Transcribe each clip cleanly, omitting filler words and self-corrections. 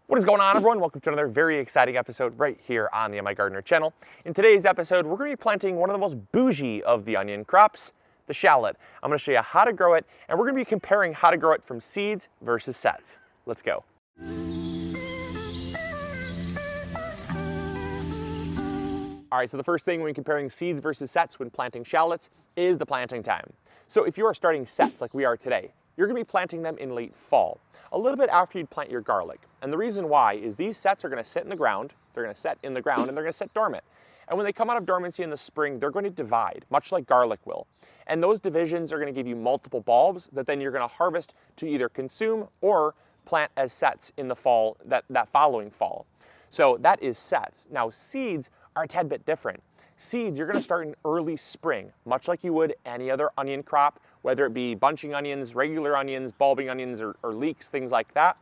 What is going on, everyone? Welcome to another very exciting episode right here on the MIgardener channel. In today's episode, we're going to be planting one of the most bougie of the onion crops, the shallot. I'm going to show you how to grow it, and we're going to be comparing how to grow it from seeds versus sets. Let's go. All right, so the first thing when comparing seeds versus sets when planting shallots is the planting time. So if you are starting sets like we are today, you're going to be planting them in late fall, a little bit after you'd plant your garlic. And the reason why is these sets are going to sit in the ground, they're going to set in the ground, and they're going to sit dormant. And when they come out of dormancy in the spring, they're going to divide, much like garlic will. And those divisions are going to give you multiple bulbs that then you're going to harvest to either consume or plant as sets in the fall, that following fall. So that is sets. Now seeds are a tad bit different. Seeds, you're going to start in early spring, much like you would any other onion crop, whether it be bunching onions, regular onions, bulbing onions, or leeks, things like that.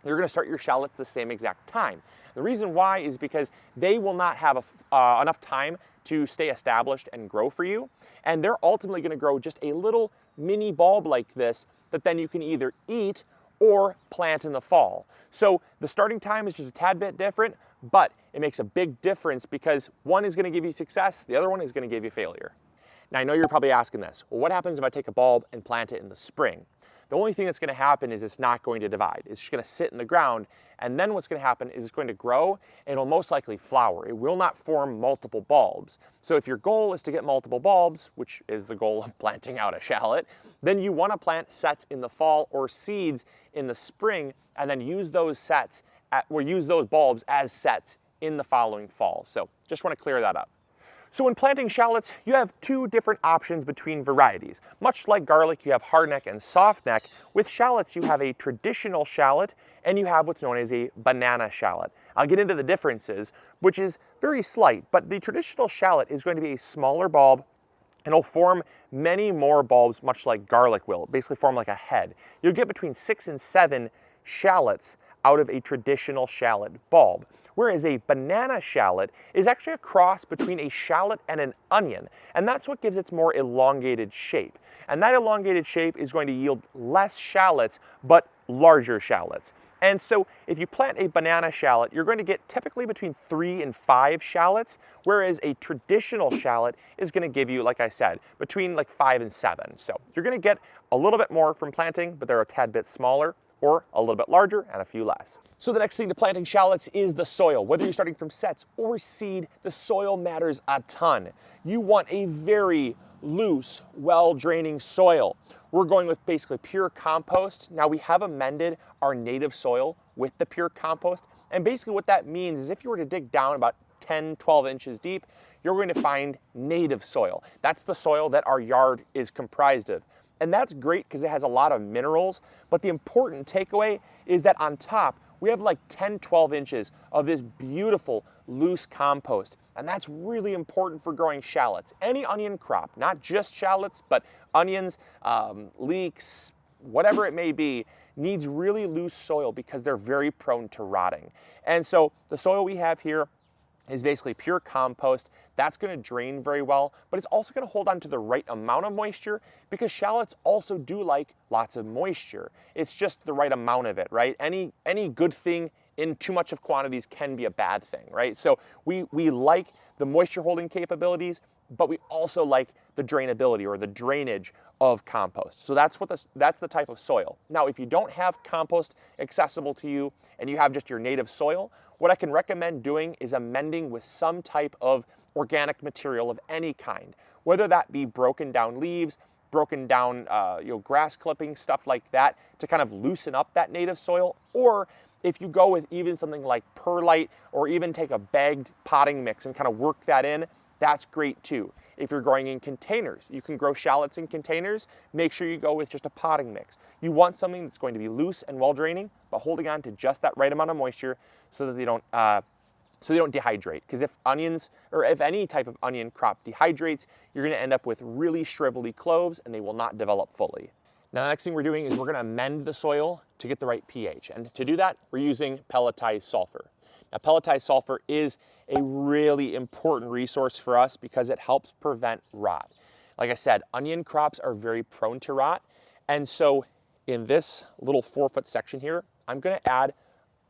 You're going to start your shallots the same exact time. The reason why is because they will not have enough time to stay established and grow for you, and they're ultimately going to grow just a little mini bulb like this that then you can either eat or plant in the fall. So the starting time is just a tad bit different, but it makes a big difference because one is going to give you success, the other one is going to give you failure. Now I know you're probably asking this, well, what happens if I take a bulb and plant it in the spring? The only thing that's going to happen is it's not going to divide. It's just going to sit in the ground, and then what's going to happen is it's going to grow and it'll most likely flower. It will not form multiple bulbs. So if your goal is to get multiple bulbs, which is the goal of planting out a shallot, then you want to plant sets in the fall or seeds in the spring, and then use those bulbs as sets in the following fall. So just want to clear that up. So when planting shallots, you have two different options between varieties. Much like garlic, you have hardneck and softneck. With shallots, you have a traditional shallot and you have what's known as a banana shallot. I'll get into the differences, which is very slight, but the traditional shallot is going to be a smaller bulb and it'll form many more bulbs, much like garlic will, basically form like a head. You'll get between 6 and 7 shallots out of a traditional shallot bulb. Whereas a banana shallot is actually a cross between a shallot and an onion, and that's what gives its more elongated shape. And that elongated shape is going to yield less shallots, but larger shallots. And so if you plant a banana shallot, you're going to get typically between 3 and 5 shallots, whereas a traditional shallot is going to give you, like I said, between like 5 and 7. So you're going to get a little bit more from planting, but they're a tad bit smaller, or a little bit larger and a few less. So the next thing to planting shallots is the soil. Whether you're starting from sets or seed, the soil matters a ton. You want a very loose, well-draining soil. We're going with basically pure compost. Now we have amended our native soil with the pure compost. And basically what that means is if you were to dig down about 10, 12 inches deep, you're going to find native soil. That's the soil that our yard is comprised of. And that's great because it has a lot of minerals, but the important takeaway is that on top, we have like 10, 12 inches of this beautiful loose compost. And that's really important for growing shallots. Any onion crop, not just shallots, but onions, leeks, whatever it may be, needs really loose soil because they're very prone to rotting. And so the soil we have here is basically pure compost. That's going to drain very well, but it's also going to hold on to the right amount of moisture because shallots also do like lots of moisture. It's just the right amount of it, right? Any good thing in too much of quantities can be a bad thing, right? So we like the moisture holding capabilities, but we also like the drainability or the drainage of compost. So that's the type of soil. Now, if you don't have compost accessible to you and you have just your native soil, what I can recommend doing is amending with some type of organic material of any kind, whether that be broken down leaves, broken down grass clippings, stuff like that, to kind of loosen up that native soil. Or if you go with even something like perlite, or even take a bagged potting mix and kind of work that in, that's great too. If you're growing in containers, you can grow shallots in containers. Make sure you go with just a potting mix. You want something that's going to be loose and well draining, but holding on to just that right amount of moisture so that they don't dehydrate. Because if onions, or if any type of onion crop dehydrates, you're going to end up with really shrivelly cloves and they will not develop fully. Now the next thing we're doing is we're going to amend the soil to get the right pH. And to do that, we're using pelletized sulfur. Now, pelletized sulfur is a really important resource for us because it helps prevent rot. Like I said, onion crops are very prone to rot. And so in this little 4-foot section here, I'm going to add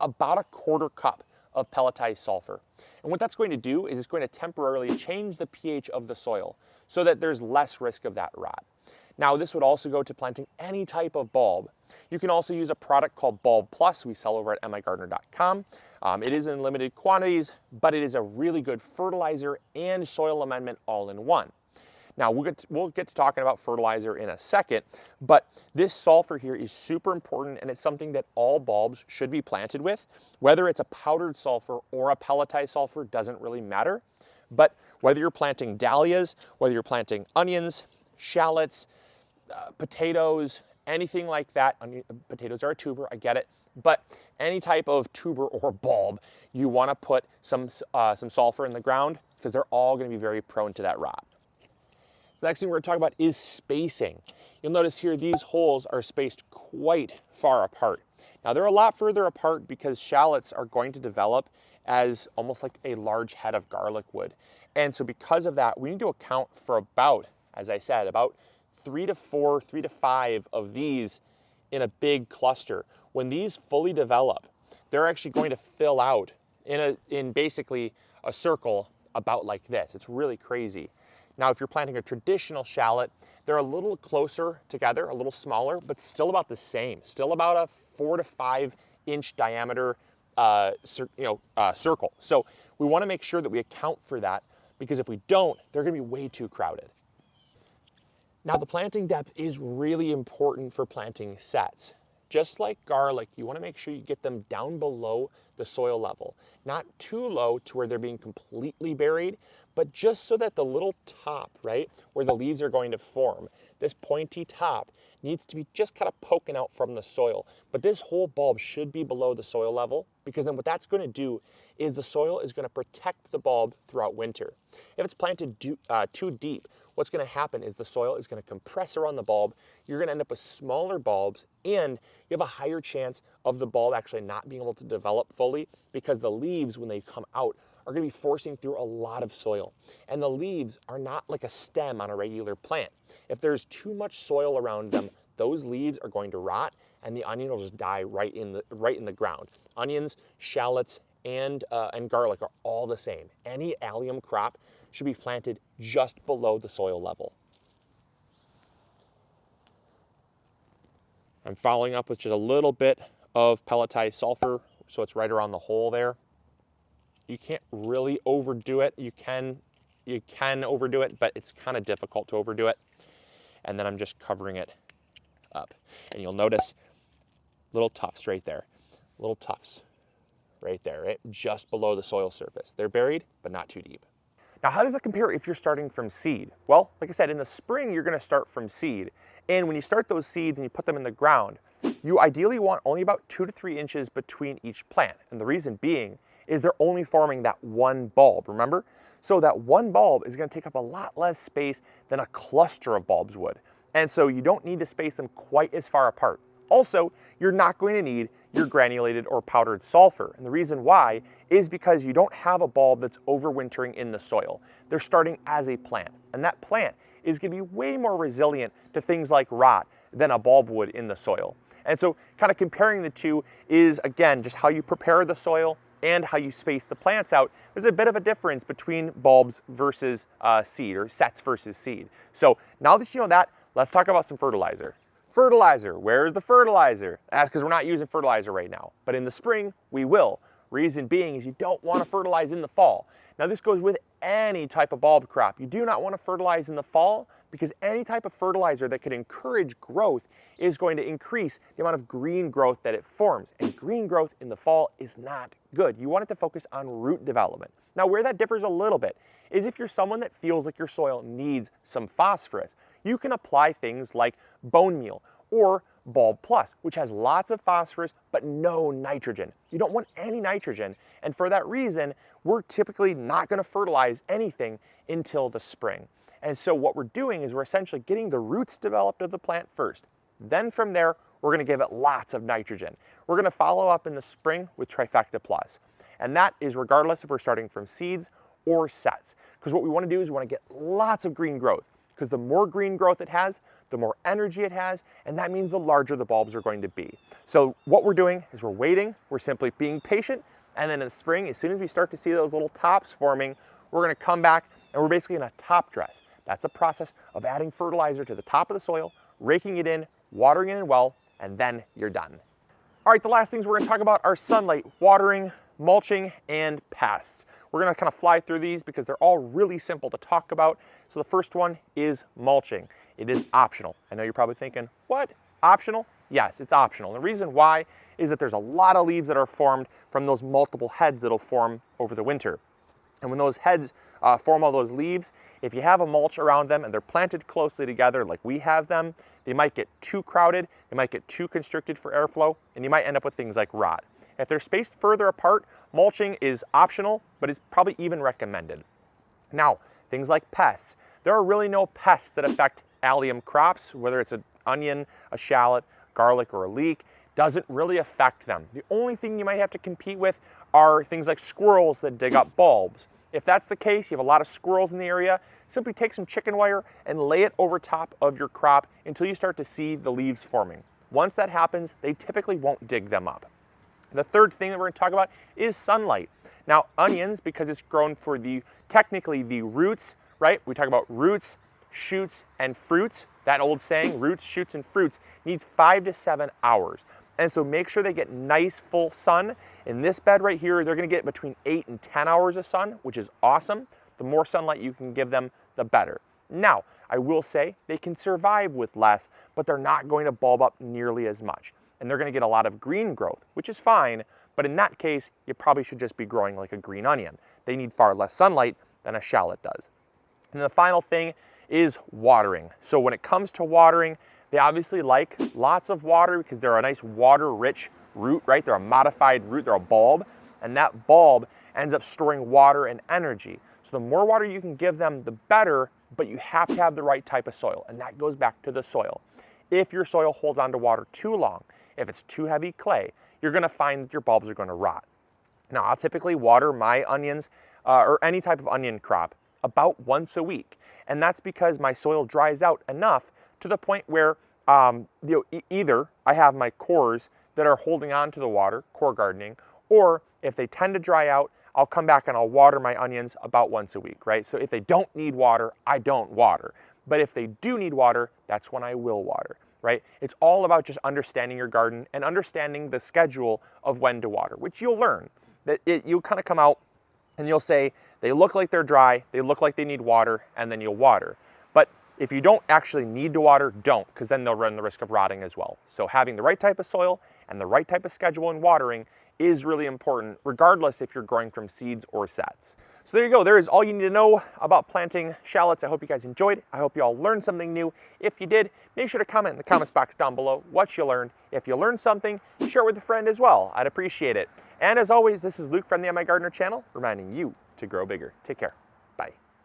about a 1/4 cup of pelletized sulfur. And what that's going to do is it's going to temporarily change the pH of the soil so that there's less risk of that rot. Now, this would also go to planting any type of bulb. You can also use a product called Bulb Plus we sell over at MIgardener.com. It is in limited quantities, but it is a really good fertilizer and soil amendment all in one. Now, we'll get to talking about fertilizer in a second, but this sulfur here is super important, and it's something that all bulbs should be planted with. Whether it's a powdered sulfur or a pelletized sulfur doesn't really matter, but whether you're planting dahlias, whether you're planting onions, shallots, potatoes, anything like that. Potatoes are a tuber, I get it, but any type of tuber or bulb, you want to put some sulfur in the ground because they're all going to be very prone to that rot. The next thing we're going to talk about is spacing. You'll notice here these holes are spaced quite far apart. Now they're a lot further apart because shallots are going to develop as almost like a large head of garlic would. And so because of that, we need to account for about, as I said, about 3 to 4, 3 to 5 of these in a big cluster. When these fully develop, they're actually going to fill out in basically a circle about like this. It's really crazy. Now, if you're planting a traditional shallot, they're a little closer together, a little smaller, but still about the same. Still about a 4 to 5 inch diameter circle. So we want to make sure that we account for that, because if we don't, they're going to be way too crowded. Now, the planting depth is really important for planting sets. Just like garlic, you want to make sure you get them down below the soil level. Not too low to where they're being completely buried, but just so that the little top, right, where the leaves are going to form, this pointy top needs to be just kind of poking out from the soil. But this whole bulb should be below the soil level, because then what that's going to do is the soil is going to protect the bulb throughout winter. If it's planted too deep, what's going to happen is the soil is going to compress around the bulb. You're going to end up with smaller bulbs, and you have a higher chance of the bulb actually not being able to develop fully, because the leaves, when they come out, are going to be forcing through a lot of soil. And the leaves are not like a stem on a regular plant. If there's too much soil around them, those leaves are going to rot, and the onion will just die right in the ground. Onions, shallots, and garlic are all the same. Any allium crop should be planted just below the soil level. I'm following up with just a little bit of pelletized sulfur, so it's right around the hole there. You can't really overdo it. You can overdo it, but it's kind of difficult to overdo it. And then I'm just covering it up. And you'll notice little tufts right there. Little tufts right there, right? Just below the soil surface. They're buried, but not too deep. Now, how does that compare if you're starting from seed? Well, like I said, in the spring, you're going to start from seed. And when you start those seeds and you put them in the ground, you ideally want only about 2 to 3 inches between each plant. And the reason being is they're only forming that one bulb, remember? So that one bulb is going to take up a lot less space than a cluster of bulbs would. And so you don't need to space them quite as far apart. Also, you're not going to need your granulated or powdered sulfur. And the reason why is because you don't have a bulb that's overwintering in the soil. They're starting as a plant. And that plant is going to be way more resilient to things like rot than a bulb would in the soil. And so kind of comparing the two is, again, just how you prepare the soil and how you space the plants out. There's a bit of a difference between bulbs versus seed, or sets versus seed. So now that you know that, let's talk about some fertilizer. Fertilizer, where's the fertilizer? That's because we're not using fertilizer right now, but in the spring, we will. Reason being is you don't want to fertilize in the fall. Now this goes with any type of bulb crop. You do not want to fertilize in the fall, because any type of fertilizer that could encourage growth is going to increase the amount of green growth that it forms. And green growth in the fall is not good. You want it to focus on root development. Now, where that differs a little bit is if you're someone that feels like your soil needs some phosphorus, you can apply things like bone meal or Bulb Plus, which has lots of phosphorus but no nitrogen. You don't want any nitrogen, and for that reason, we're typically not going to fertilize anything until the spring. And so what we're doing is we're essentially getting the roots developed of the plant first. Then from there, we're going to give it lots of nitrogen. We're going to follow up in the spring with Trifecta Plus. And that is regardless if we're starting from seeds or sets. Because what we want to do is we want to get lots of green growth. because the more green growth it has, the more energy it has, and that means the larger the bulbs are going to be. So what we're doing is we're waiting, we're simply being patient, and then in the spring, as soon as we start to see those little tops forming, we're gonna come back and we're basically gonna top dress. That's the process of adding fertilizer to the top of the soil, raking it in, watering it in well, and then you're done. All right, the last things we're gonna talk about are sunlight, watering, mulching, and pests. We're gonna kind of fly through these because they're all really simple to talk about. So the first one is mulching. It is optional. I know you're probably thinking, what, optional? Yes, it's optional. And the reason why is that there's a lot of leaves that are formed from those multiple heads that'll form over the winter. And when those heads form all those leaves, if you have a mulch around them and they're planted closely together like we have them, they might get too crowded, they might get too constricted for airflow, and you might end up with things like rot. If they're spaced further apart, mulching is optional, but it's probably even recommended. Now, things like pests. There are really no pests that affect allium crops, whether it's an onion, a shallot, garlic, or a leek. Doesn't really affect them. The only thing you might have to compete with are things like squirrels that dig up bulbs. If that's the case, you have a lot of squirrels in the area, simply take some chicken wire and lay it over top of your crop until you start to see the leaves forming. Once that happens, they typically won't dig them up. The third thing that we're going to talk about is sunlight. Now, onions, because it's grown for technically the roots, right? We talk about roots, shoots, and fruits. That old saying, roots, shoots, and fruits, needs 5 to 7 hours. And so make sure they get nice full sun. In this bed right here, they're gonna get between 8 and 10 hours of sun, which is awesome. The more sunlight you can give them, the better. Now, I will say they can survive with less, but they're not going to bulb up nearly as much. And they're gonna get a lot of green growth, which is fine, but in that case, you probably should just be growing like a green onion. They need far less sunlight than a shallot does. And the final thing is watering. So when it comes to watering, they obviously like lots of water because they're a nice water-rich root, right? They're a modified root, they're a bulb, and that bulb ends up storing water and energy. So the more water you can give them, the better, but you have to have the right type of soil, and that goes back to the soil. If your soil holds on to water too long, if it's too heavy clay, you're gonna find that your bulbs are gonna rot. Now, I'll typically water my onions, or any type of onion crop, about once a week. And that's because my soil dries out enough to the point where either I have my cores that are holding on to the water, core gardening, or if they tend to dry out, I'll come back and I'll water my onions about once a week, right? So if they don't need water, I don't water. But if they do need water, that's when I will water, right? It's all about just understanding your garden and understanding the schedule of when to water, which you'll learn. You'll kind of come out and you'll say, they look like they're dry, they look like they need water, and then you'll water. But if you don't actually need to water, don't, because then they'll run the risk of rotting as well. So having the right type of soil and the right type of schedule in watering is really important, regardless if you're growing from seeds or sets. So there you go. There is all you need to know about planting shallots. I hope you guys enjoyed. I hope you all learned something new. If you did, make sure to comment in the comments box down below what you learned. If you learned something, share it with a friend as well. I'd appreciate it. And as always, this is Luke from the MIgardener channel, reminding you to grow bigger. Take care.